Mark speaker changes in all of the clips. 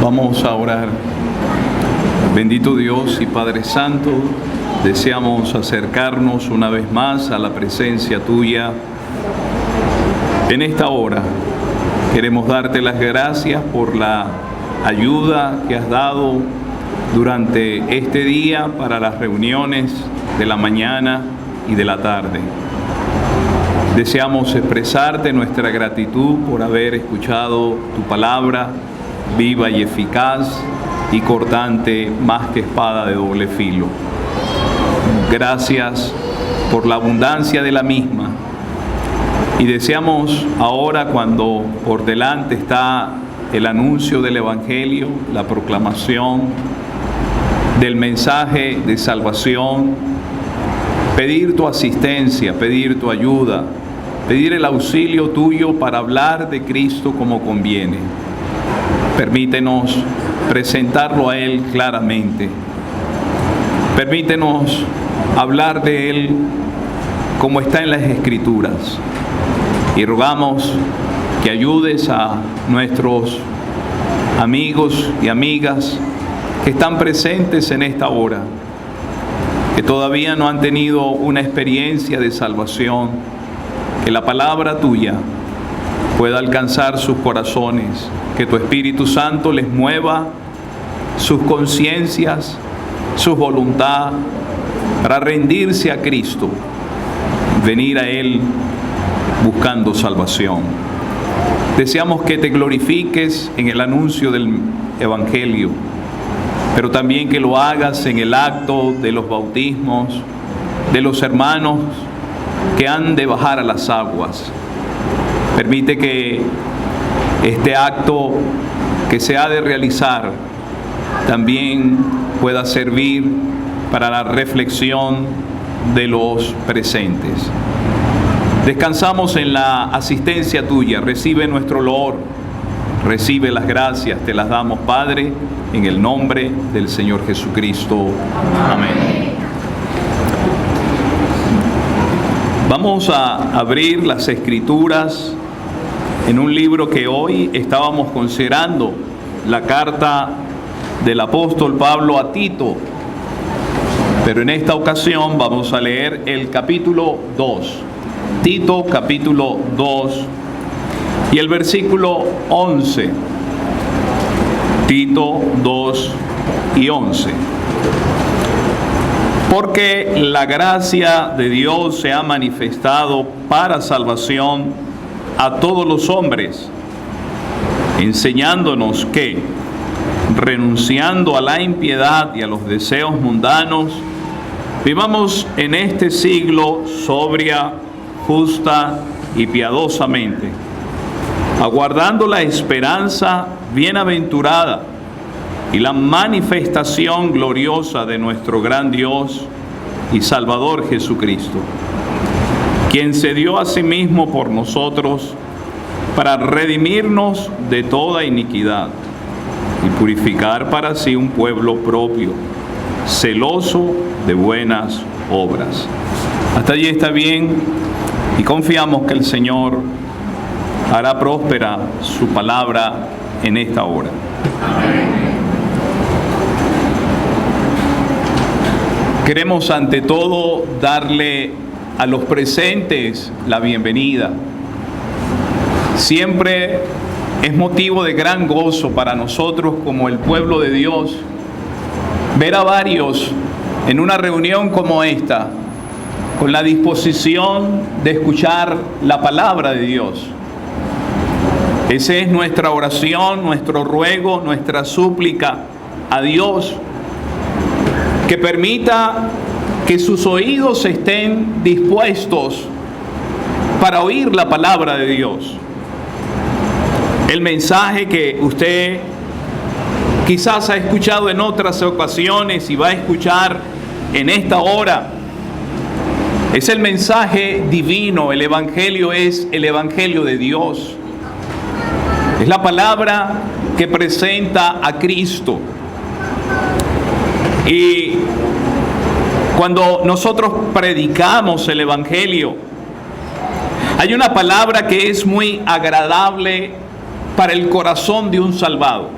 Speaker 1: Vamos a orar. Bendito Dios y Padre Santo, deseamos acercarnos una vez más a la presencia tuya. En esta hora queremos darte las gracias por la ayuda que has dado durante este día para las reuniones de la mañana y de la tarde. Deseamos expresarte nuestra gratitud por haber escuchado tu palabra viva y eficaz y cortante más que espada de doble filo. Gracias por la abundancia de la misma. Y deseamos ahora, cuando por delante está el anuncio del Evangelio, la proclamación del mensaje de salvación, pedir tu asistencia, pedir tu ayuda, pedir el auxilio tuyo para hablar de Cristo como conviene. Permítenos presentarlo a Él claramente. Permítenos hablar de Él como está en las Escrituras. Y rogamos que ayudes a nuestros amigos y amigas que están presentes en esta hora, que todavía no han tenido una experiencia de salvación, que la palabra tuya pueda alcanzar sus corazones, que tu Espíritu Santo les mueva sus conciencias, su voluntad, para rendirse a Cristo, venir a Él buscando salvación. Deseamos que te glorifiques en el anuncio del Evangelio, pero también que lo hagas en el acto de los bautismos de los hermanos que han de bajar a las aguas. Permite que este acto que se ha de realizar también pueda servir para la reflexión de los presentes. Descansamos en la asistencia tuya. Recibe nuestro loor, recibe las gracias, te las damos, Padre, en el nombre del Señor Jesucristo. Amén. Vamos a abrir las Escrituras en un libro que hoy estábamos considerando, la carta del apóstol Pablo a Tito. Pero en esta ocasión vamos a leer el capítulo 2. Tito capítulo 2 y el versículo 11. Tito 2 y 11. Porque la gracia de Dios se ha manifestado para salvación a todos los hombres, enseñándonos que, renunciando a la impiedad y a los deseos mundanos, vivamos en este siglo sobria, justa y piadosamente, aguardando la esperanza bienaventurada y la manifestación gloriosa de nuestro gran Dios y Salvador Jesucristo, quien se dio a sí mismo por nosotros para redimirnos de toda iniquidad y purificar para sí un pueblo propio, celoso de buenas obras. Hasta allí está bien y confiamos que el Señor hará próspera su palabra en esta hora. Queremos ante todo darle a los presentes la bienvenida. Siempre es motivo de gran gozo para nosotros como el pueblo de Dios ver a varios en una reunión como esta, con la disposición de escuchar la palabra de Dios. Esa es nuestra oración, nuestro ruego, nuestra súplica a Dios, que permita que sus oídos estén dispuestos para oír la palabra de Dios. El mensaje que usted quizás ha escuchado en otras ocasiones y va a escuchar en esta hora, es el mensaje divino. El Evangelio es el Evangelio de Dios. Es la palabra que presenta a Cristo. Y cuando nosotros predicamos el Evangelio, hay una palabra que es muy agradable para el corazón de un salvado.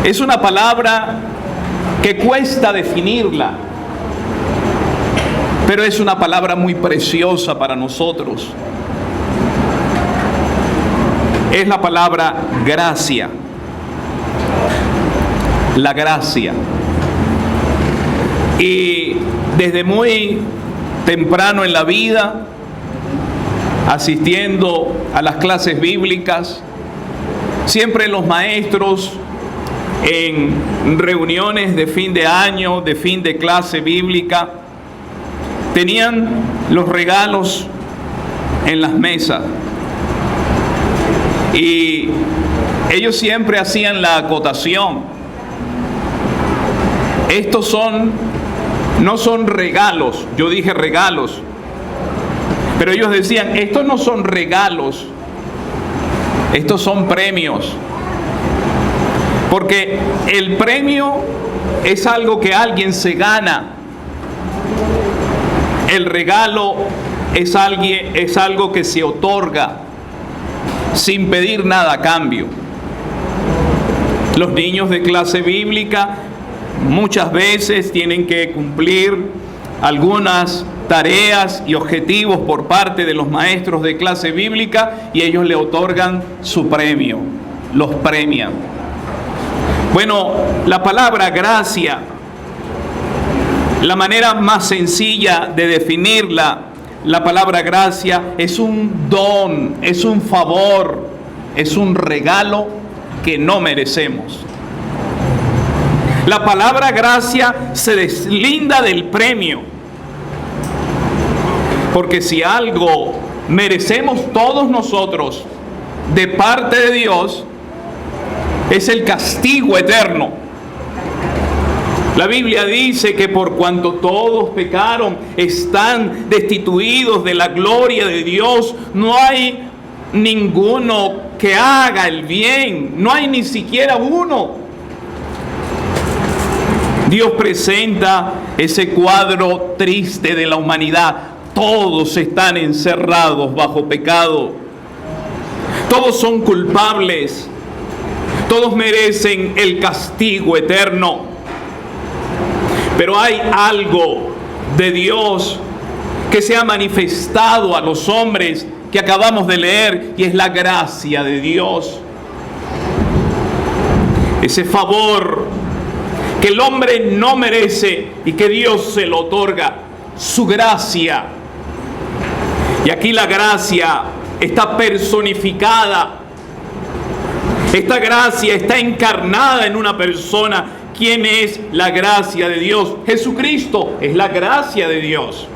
Speaker 1: Es una palabra que cuesta definirla, pero es una palabra muy preciosa para nosotros. Es la palabra gracia. La gracia. Y desde muy temprano en la vida, asistiendo a las clases bíblicas, siempre los maestros en reuniones de fin de año, de fin de clase bíblica, tenían los regalos en las mesas. Y ellos siempre hacían la acotación: estos no son regalos. Yo dije regalos, pero ellos decían, estos no son regalos, estos son premios. Porque el premio es algo que alguien se gana. El regalo es algo que se otorga sin pedir nada a cambio. Los niños de clase bíblica muchas veces tienen que cumplir algunas tareas y objetivos por parte de los maestros de clase bíblica y ellos le otorgan su premio, los premian. Bueno, la palabra gracia, la manera más sencilla de definirla, la palabra gracia es un don, es un favor, es un regalo que no merecemos. La palabra gracia se deslinda del premio, porque si algo merecemos todos nosotros de parte de Dios, es el castigo eterno. La Biblia dice que por cuanto todos pecaron, están destituidos de la gloria de Dios. No hay ninguno que haga el bien, no hay ni siquiera uno. Dios presenta ese cuadro triste de la humanidad. Todos están encerrados bajo pecado. Todos son culpables. Todos merecen el castigo eterno. Pero hay algo de Dios que se ha manifestado a los hombres que acabamos de leer, y es la gracia de Dios. Ese favor que el hombre no merece y que Dios se lo otorga, su gracia. Y aquí la gracia está personificada. Esta gracia está encarnada en una persona. ¿Quién es la gracia de Dios? Jesucristo es la gracia de Dios.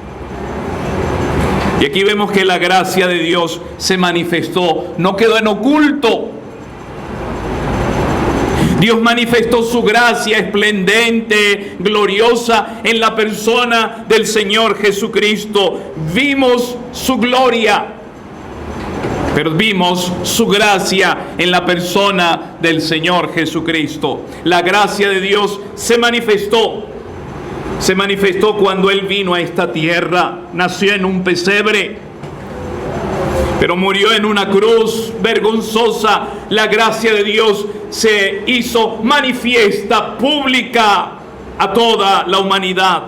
Speaker 1: Y aquí vemos que la gracia de Dios se manifestó, no quedó en oculto. Dios manifestó su gracia esplendente, gloriosa en la persona del Señor Jesucristo. Vimos su gloria, pero vimos su gracia en la persona del Señor Jesucristo. La gracia de Dios se manifestó se manifestó cuando Él vino a esta tierra. Nació en un pesebre, pero murió en una cruz vergonzosa. La gracia de Dios se hizo manifiesta, pública a toda la humanidad.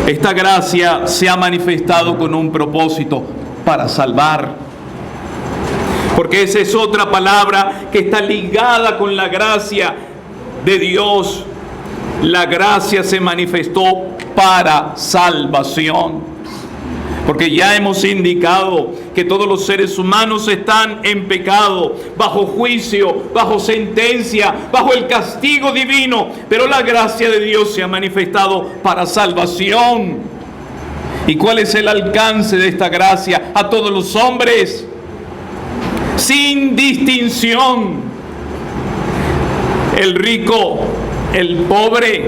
Speaker 1: Esta gracia se ha manifestado con un propósito: para salvar. Porque esa es otra palabra que está ligada con la gracia de Dios. La gracia se manifestó para salvación. Porque ya hemos indicado que todos los seres humanos están en pecado, bajo juicio, bajo sentencia, bajo el castigo divino. Pero la gracia de Dios se ha manifestado para salvación. ¿Y cuál es el alcance de esta gracia? A todos los hombres, sin distinción. El rico, el pobre,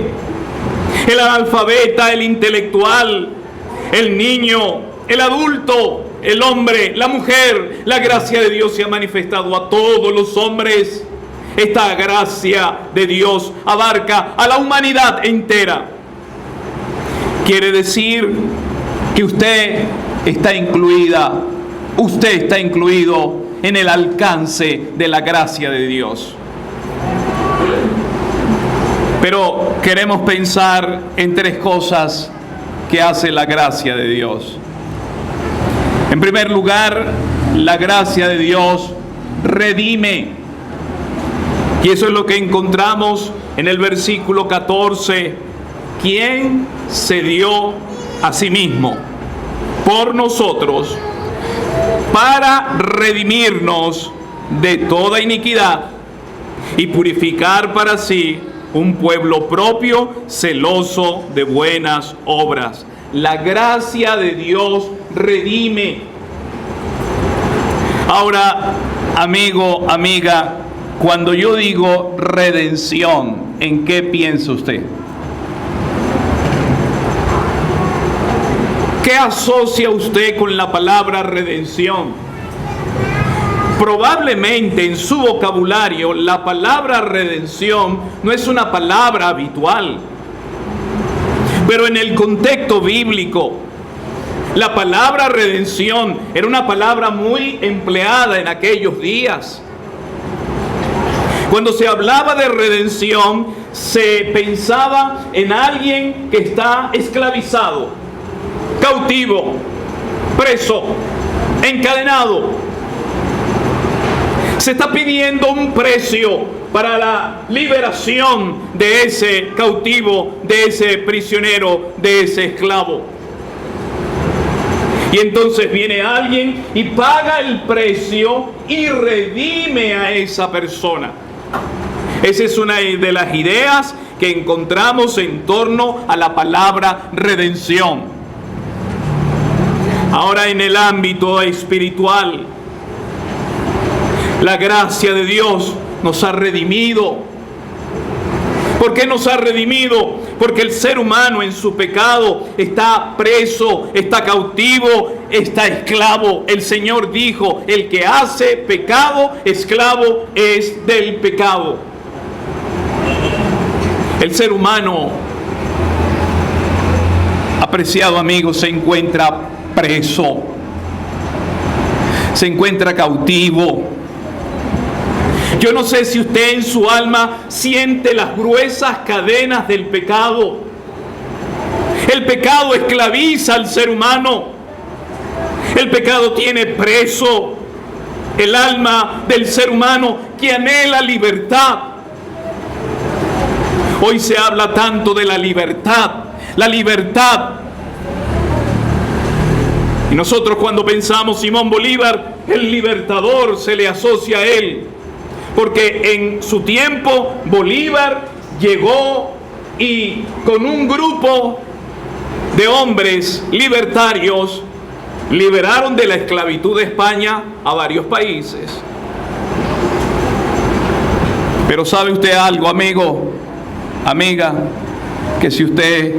Speaker 1: el analfabeta, el intelectual, el niño, el adulto, el hombre, la mujer. La gracia de Dios se ha manifestado a todos los hombres. Esta gracia de Dios abarca a la humanidad entera. Quiere decir que usted está incluida, usted está incluido en el alcance de la gracia de Dios. Pero queremos pensar en tres cosas que hace la gracia de Dios. En primer lugar, la gracia de Dios redime. Y eso es lo que encontramos en el versículo 14. ¿Quién se dio a sí mismo por nosotros para redimirnos de toda iniquidad y purificar para sí un pueblo propio, celoso de buenas obras? La gracia de Dios redime. Ahora, amigo, amiga, cuando yo digo redención, ¿en qué piensa usted? ¿Qué asocia usted con la palabra redención? Probablemente en su vocabulario la palabra redención no es una palabra habitual. Pero en el contexto bíblico, la palabra redención era una palabra muy empleada en aquellos días. Cuando se hablaba de redención, se pensaba en alguien que está esclavizado, cautivo, preso, encadenado. Se está pidiendo un precio para la liberación de ese cautivo, de ese prisionero, de ese esclavo. Y entonces viene alguien y paga el precio y redime a esa persona. Esa es una de las ideas que encontramos en torno a la palabra redención. Ahora, en el ámbito espiritual, la gracia de Dios nos ha redimido. ¿Por qué nos ha redimido? Porque el ser humano en su pecado está preso, está cautivo, está esclavo. El Señor dijo: el que hace pecado, esclavo es del pecado. El ser humano, apreciado amigo, se encuentra preso, se encuentra cautivo. Yo no sé si usted en su alma siente las gruesas cadenas del pecado. El pecado esclaviza al ser humano. El pecado tiene preso el alma del ser humano que anhela libertad. Hoy se habla tanto de la libertad. La libertad. Y nosotros cuando pensamos Simón Bolívar, el libertador, se le asocia a él. Porque en su tiempo Bolívar llegó y con un grupo de hombres libertarios liberaron de la esclavitud de España a varios países. Pero ¿sabe usted algo, amigo, amiga? Que si usted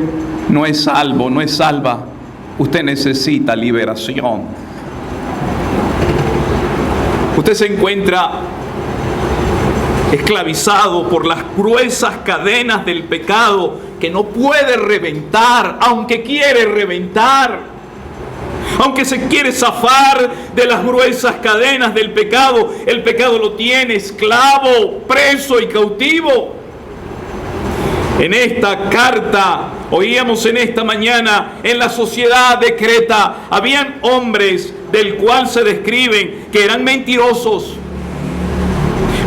Speaker 1: no es salvo, no es salva, usted necesita liberación. Usted se encuentra esclavizado por las gruesas cadenas del pecado que no puede reventar, aunque quiere reventar, aunque se quiere zafar de las gruesas cadenas del pecado. El pecado lo tiene esclavo, preso y cautivo. En esta carta, oíamos en esta mañana, en la sociedad de Creta, habían hombres del cual se describen que eran mentirosos,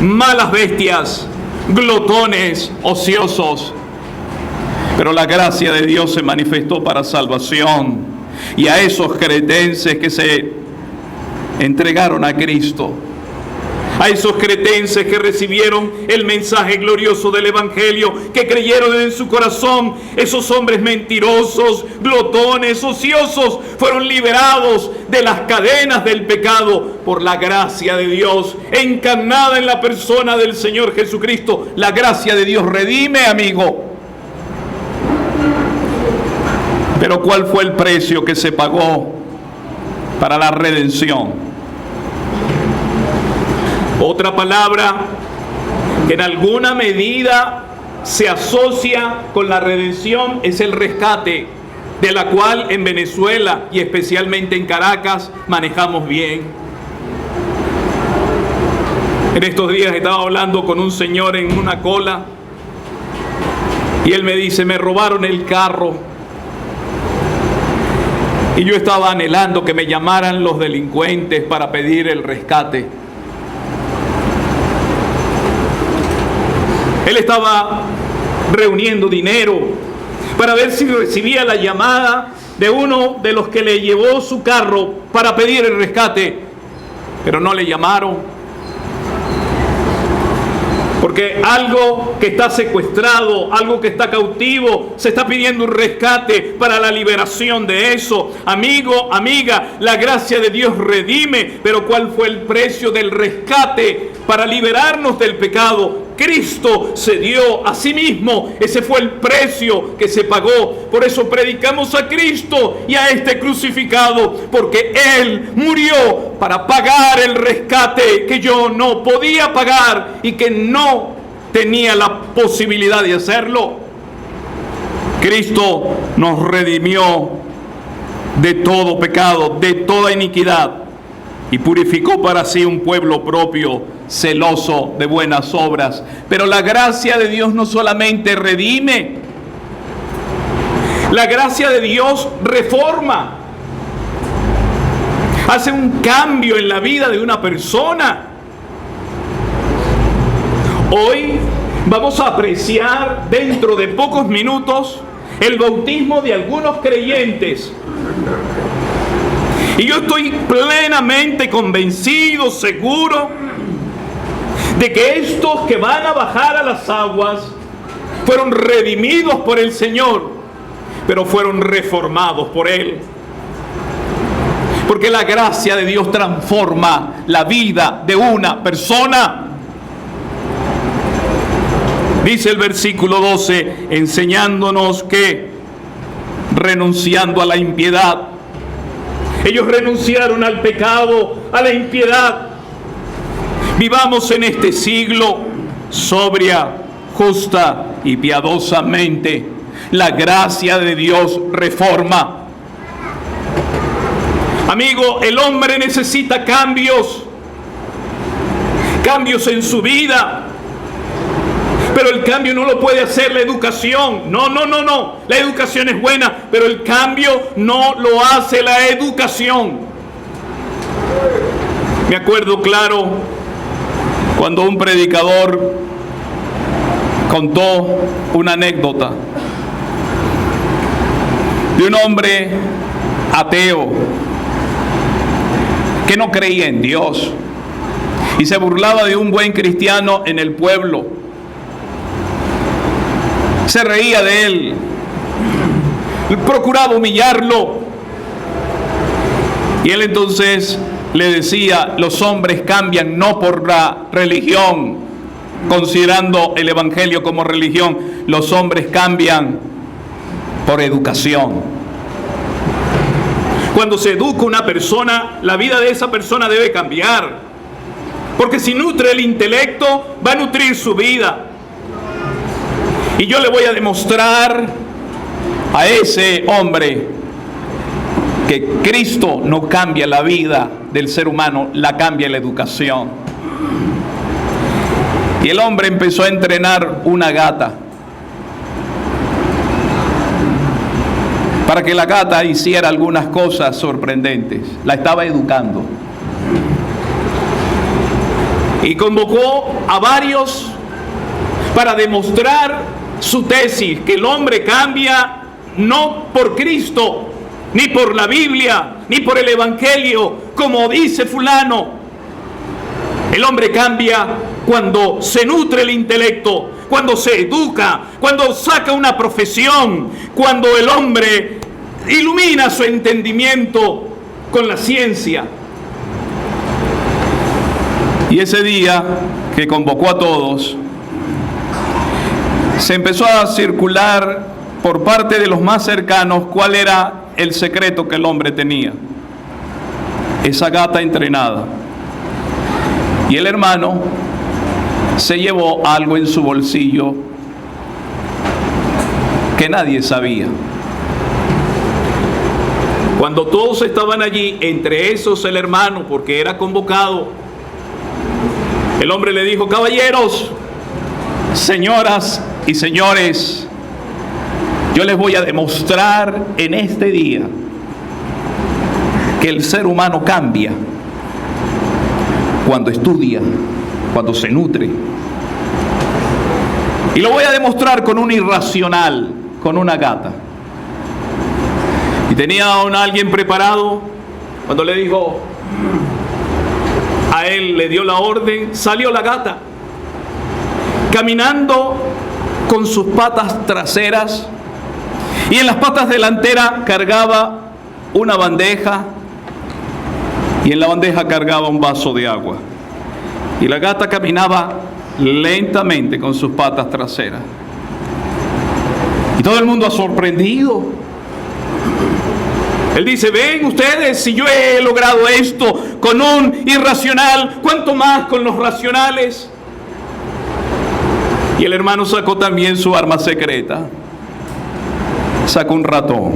Speaker 1: malas bestias, glotones, ociosos. Pero la gracia de Dios se manifestó para salvación. Y a esos cretenses que se entregaron a Cristo, a esos cretenses que recibieron el mensaje glorioso del Evangelio, que creyeron en su corazón, esos hombres mentirosos, glotones, ociosos, fueron liberados de las cadenas del pecado por la gracia de Dios, encarnada en la persona del Señor Jesucristo. La gracia de Dios redime, amigo. Pero ¿cuál fue el precio que se pagó para la redención? Otra palabra que en alguna medida se asocia con la redención es el rescate, de la cual en Venezuela y especialmente en Caracas manejamos bien. En estos días estaba hablando con un señor en una cola y él me dice: me robaron el carro. Y yo estaba anhelando que me llamaran los delincuentes para pedir el rescate. Él estaba reuniendo dinero para ver si recibía la llamada de uno de los que le llevó su carro para pedir el rescate, pero no le llamaron. Porque algo que está secuestrado, algo que está cautivo, se está pidiendo un rescate para la liberación de eso. Amigo, amiga, la gracia de Dios redime, pero ¿cuál fue el precio del rescate para liberarnos del pecado? Cristo se dio a sí mismo. Ese fue el precio que se pagó. Por eso predicamos a Cristo y a este crucificado, porque Él murió para pagar el rescate que yo no podía pagar y que no tenía la posibilidad de hacerlo. Cristo nos redimió de todo pecado, de toda iniquidad, y purificó para sí un pueblo propio, celoso de buenas obras. Pero la gracia de Dios no solamente redime, la gracia de Dios reforma, hace un cambio en la vida de una persona. Hoy vamos a apreciar dentro de pocos minutos el bautismo de algunos creyentes. Y yo estoy plenamente convencido, seguro, de que estos que van a bajar a las aguas fueron redimidos por el Señor, pero fueron reformados por Él. Porque la gracia de Dios transforma la vida de una persona. Dice el versículo 12, enseñándonos que, renunciando a la impiedad, ellos renunciaron al pecado, a la impiedad. Vivamos en este siglo sobria, justa y piadosamente. La gracia de Dios reforma. Amigo, el hombre necesita cambios en su vida. Pero el cambio no lo puede hacer la educación. No. La educación es buena, pero el cambio no lo hace la educación. Me acuerdo claro cuando un predicador contó una anécdota de un hombre ateo que no creía en Dios y se burlaba de un buen cristiano en el pueblo. Se reía de él, procuraba humillarlo. Y él entonces le decía: los hombres cambian no por la religión, considerando el evangelio como religión, los hombres cambian por educación. Cuando se educa una persona, la vida de esa persona debe cambiar, porque si nutre el intelecto, va a nutrir su vida. Y yo le voy a demostrar a ese hombre que Cristo no cambia la vida del ser humano, la cambia la educación. Y el hombre empezó a entrenar una gata para que la gata hiciera algunas cosas sorprendentes. La estaba educando. Y convocó a varios para demostrar su tesis, que el hombre cambia no por Cristo, ni por la Biblia, ni por el Evangelio, como dice fulano. El hombre cambia cuando se nutre el intelecto, cuando se educa, cuando saca una profesión, cuando el hombre ilumina su entendimiento con la ciencia. Y ese día que convocó a todos, se empezó a circular por parte de los más cercanos cuál era el secreto que el hombre tenía. Esa gata entrenada. Y el hermano se llevó algo en su bolsillo que nadie sabía. Cuando todos estaban allí, entre esos el hermano, porque era convocado, el hombre le dijo: caballeros, señoras y señores, yo les voy a demostrar en este día que el ser humano cambia cuando estudia, cuando se nutre. Y lo voy a demostrar con un irracional, con una gata. Y tenía a alguien preparado. Cuando le dijo, a él le dio la orden, salió la gata, caminando con sus patas traseras, y en las patas delanteras cargaba una bandeja, y en la bandeja cargaba un vaso de agua. Y la gata caminaba lentamente con sus patas traseras. Y todo el mundo ha sorprendido. Él dice: ven ustedes, si yo he logrado esto con un irracional, ¿cuánto más con los racionales? Y el hermano sacó también su arma secreta. Sacó un ratón.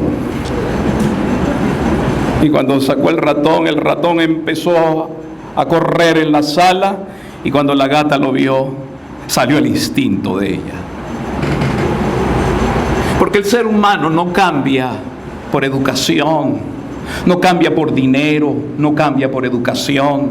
Speaker 1: Y cuando sacó el ratón empezó a correr en la sala, y cuando la gata lo vio, salió el instinto de ella. Porque el ser humano no cambia por educación, no cambia por dinero, no cambia por educación.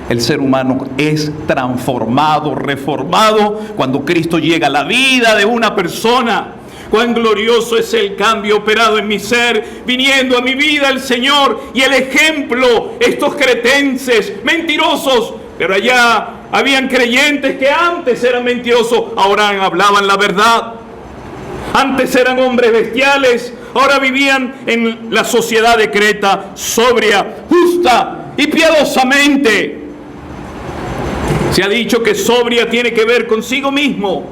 Speaker 1: El ser humano es transformado, reformado cuando Cristo llega a la vida de una persona. Cuán glorioso es el cambio operado en mi ser, viniendo a mi vida el Señor y el ejemplo. Estos cretenses mentirosos, pero allá habían creyentes que antes eran mentirosos, ahora hablaban la verdad. Antes eran hombres bestiales, ahora vivían en la sociedad de Creta, sobria, justa y piadosamente. Se ha dicho que sobria tiene que ver consigo mismo,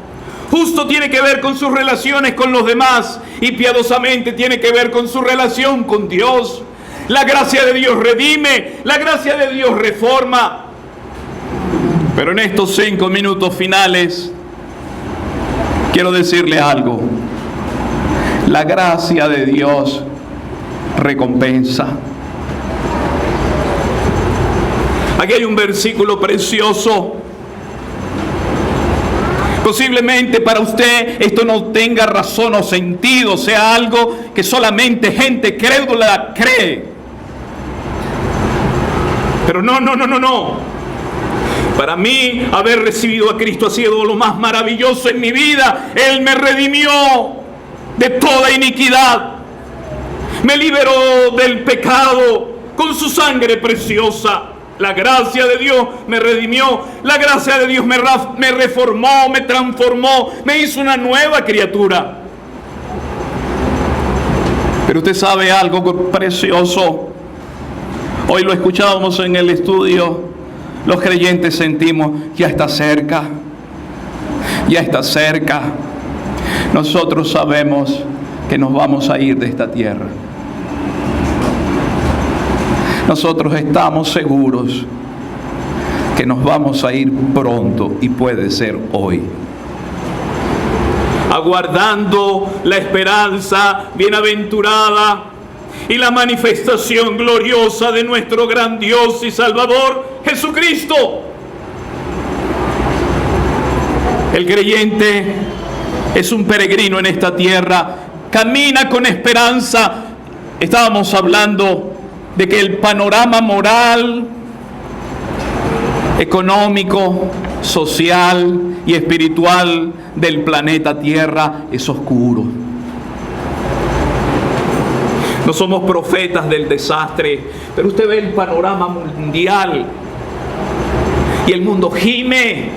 Speaker 1: justo tiene que ver con sus relaciones con los demás, y piadosamente tiene que ver con su relación con Dios. La gracia de Dios redime, la gracia de Dios reforma. Pero en estos 5 minutos finales quiero decirle algo. La gracia de Dios recompensa. Aquí hay un versículo precioso. Posiblemente para usted esto no tenga razón o sentido, sea algo que solamente gente crédula cree. Pero no. Para mí, haber recibido a Cristo ha sido lo más maravilloso en mi vida. Él me redimió de toda iniquidad. Me liberó del pecado con su sangre preciosa. La gracia de Dios me redimió. La gracia de Dios me reformó, me transformó, me hizo una nueva criatura. Pero usted sabe algo precioso. Hoy lo escuchábamos en el estudio. Los creyentes sentimos: ya está cerca. Ya está cerca. Nosotros sabemos que nos vamos a ir de esta tierra. Nosotros estamos seguros que nos vamos a ir pronto, y puede ser hoy. aguardando la esperanza bienaventurada y la manifestación gloriosa de nuestro gran Dios y Salvador, Jesucristo. El creyente es un peregrino en esta tierra, camina con esperanza. Estábamos hablando de que el panorama moral, económico, social y espiritual del planeta Tierra es oscuro. No somos profetas del desastre, pero usted ve el panorama mundial y el mundo gime.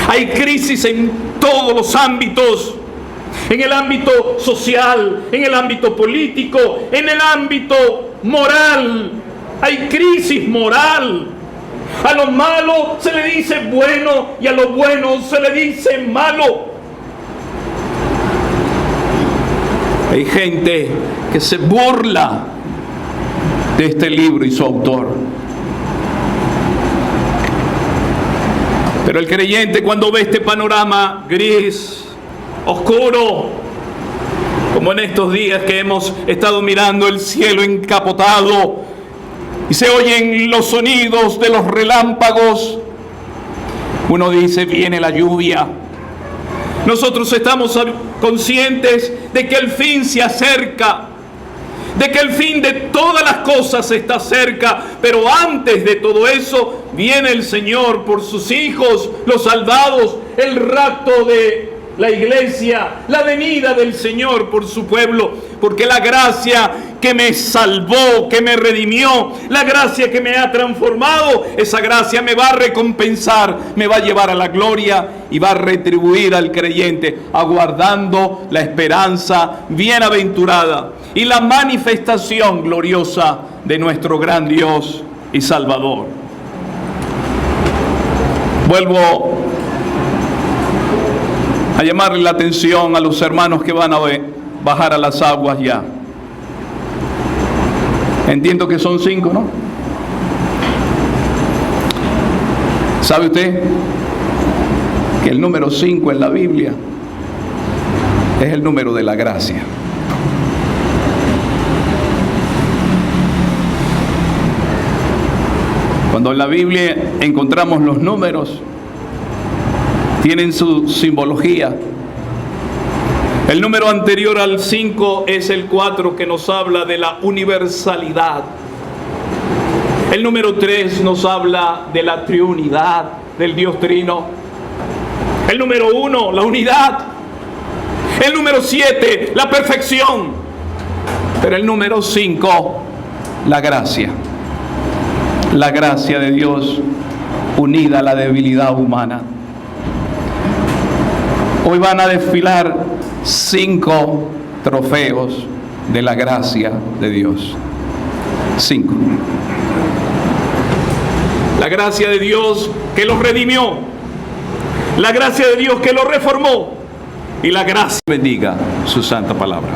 Speaker 1: Hay crisis en todos los ámbitos, en el ámbito social, en el ámbito político, en el ámbito moral. Hay crisis moral. A lo malo se le dice bueno y a lo bueno se le dice malo. Hay gente que se burla de este libro y su autor. Pero el creyente, cuando ve este panorama gris, oscuro, como en estos días que hemos estado mirando el cielo encapotado y se oyen los sonidos de los relámpagos, uno dice: viene la lluvia. Nosotros estamos conscientes de que el fin se acerca, de que el fin de todas las cosas está cerca, pero antes de todo eso viene el Señor por sus hijos, los salvados, el rapto de la iglesia, la venida del Señor por su pueblo, porque la gracia que me salvó, que me redimió, la gracia que me ha transformado, esa gracia me va a recompensar, me va a llevar a la gloria y va a retribuir al creyente, aguardando la esperanza bienaventurada y la manifestación gloriosa de nuestro gran Dios y Salvador. Vuelvo a llamarle la atención a los hermanos que van a bajar a las aguas ya. Entiendo que son 5, ¿no? ¿Sabe usted que el número 5 en la Biblia es el número de la gracia? Cuando en la Biblia encontramos los números, tienen su simbología. El número anterior al 5 es el 4, que nos habla de la universalidad. El número 3 nos habla de la triunidad del Dios Trino. El número 1, la unidad. El número 7, la perfección. Pero el número 5, la gracia. La gracia de Dios unida a la debilidad humana. Hoy van a desfilar 5 trofeos de la gracia de Dios. 5. La gracia de Dios que los redimió, la gracia de Dios que los reformó, y la gracia bendiga su santa palabra.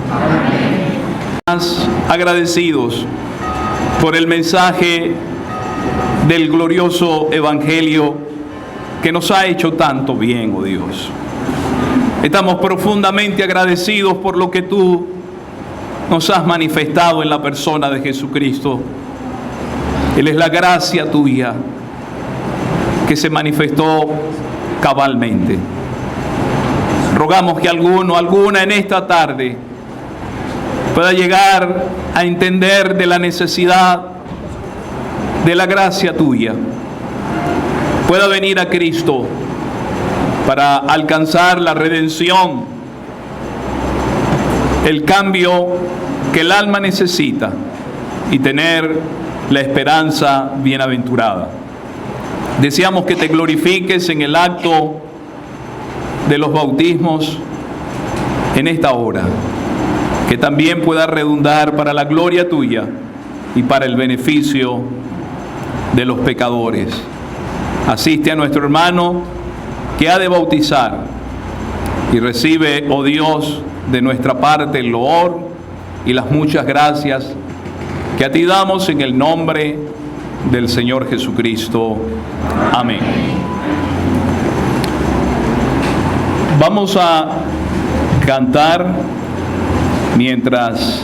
Speaker 1: Más agradecidos por el mensaje del glorioso evangelio que nos ha hecho tanto bien, oh Dios. Estamos profundamente agradecidos por lo que tú nos has manifestado en la persona de Jesucristo. Él es la gracia tuya que se manifestó cabalmente. Rogamos que alguna en esta tarde pueda llegar a entender de la necesidad de la gracia tuya, pueda venir a Cristo para alcanzar la redención, el cambio que el alma necesita y tener la esperanza bienaventurada. Deseamos que te glorifiques en el acto de los bautismos en esta hora, que también pueda redundar para la gloria tuya y para el beneficio de los pecadores. Asiste a nuestro hermano que ha de bautizar y recibe, oh Dios, de nuestra parte el loor y las muchas gracias que a ti damos en el nombre del Señor Jesucristo. Amén. Vamos a cantar mientras